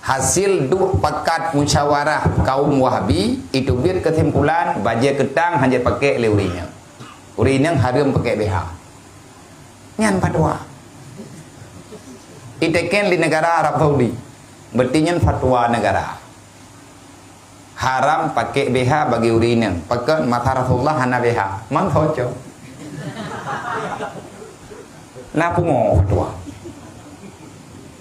hasil dua pakat musyawarah kaum Wahabi itu biar kesimpulan baja ketang hanya pakai urinya. Urinya haram pakai BH. Nyan fatwa. Iteken di negara Arab Saudi. Berarti fatwa negara. Haram pakai BH bagi urinya. Pakai mata Rasulullah hana BH. Man soco. Lapu ngau fatwa.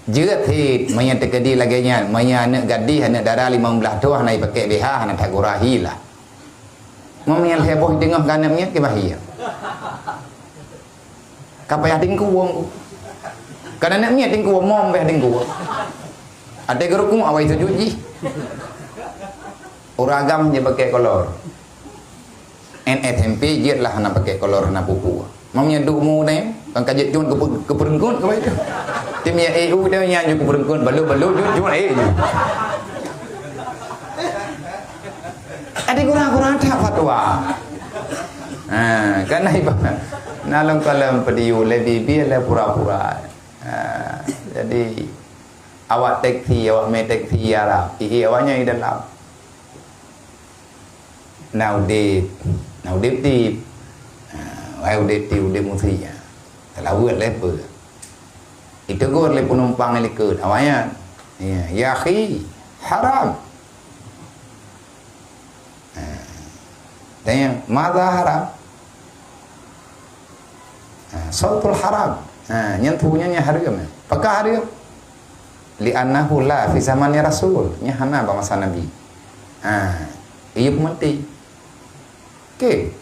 Jika hit maya terjadi lagi nya maya anak gadis anak darah 15 tahun naik pakai BH anak tak gurahi lah. Maya heboh dengar ganamnya ke bahaya. Kapaya tingku wong. Karena naknya tingku mom beh tingku. Ada gerukum awai tujuji. Orang agam je pakai kolor. NSMP je lah nak pakai kolor na pupu. Mamnya duk mu ni kan kajet jun ke perengkut ke baik. Timnya EU dia nyanyi ke perengkut balu jun je. Ada kurang-kurang tak fatwa. Kan iba. Nalam kalam pediu lebih biar pura-pura. Jadi awak teksi awak me teksi Arab. Awaknya di dalam. Naudip tip. Udah musinya. Terlalu lebar. Itu gue oleh penumpang yang ikut. Awalnya, ya akhi, haram. Tanya, mada haram? Sautul haram. Nyentuhnya haram. Apakah haram? Li'annahu la fi zamannya Rasul. Nyahana masa Nabi. Iya mati. Oke,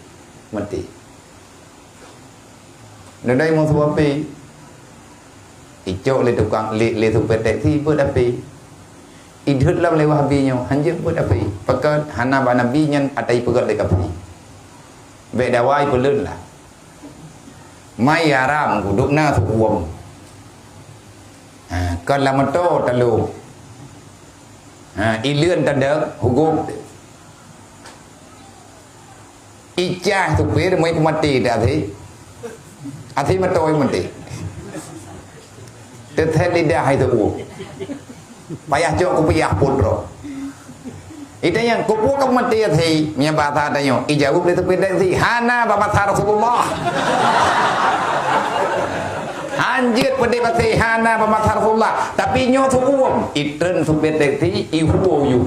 mati. Nodai mau suapi. Icok le tukang le supet taksi buat api. Idhut lam le Wahabi nyo hanje buat api. Pakat hana ba Nabi nyan atai pegat le kapi. Be dawai pelun lah. Mai haram duduk na suwam. Kan la moto talu. Ilun tanda hukum. Icah supir mai mati dah thi. Athi matoi mati. Tetap lidah itu uang. Payah jauh kupiah pun itu yang kupu kamu mati athi. Punya bahasa adanya. Ijauh itu beda athi. Hana bahasa Rasulullah. Anjir pada bahasa hana bahasa Rasulullah. Tapi nyo tu uang. Itren tu beda athi. Ihu yu.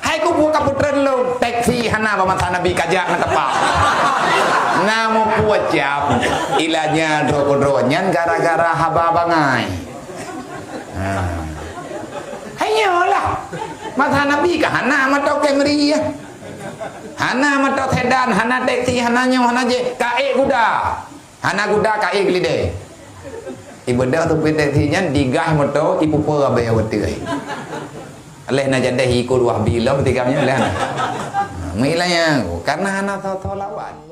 Hai kupu kamu tren lo. Teksi hana bahasa Nabi kajak nak apa. Namu puacap ilahnya dro-dronyan gara-gara haba bangai. Hanyalah mata Nabi kah hana mata kemri ya. Hana mata sedan, hana teksi, hana nyo, hana je kae kuda. Hana kuda kae gelide. Ibadah tu teksinya digah mata ibu pera bayar betul. Aleh na jadi ikut Wahabi lah betiganya lah. Milanya karena hana tahu lawan.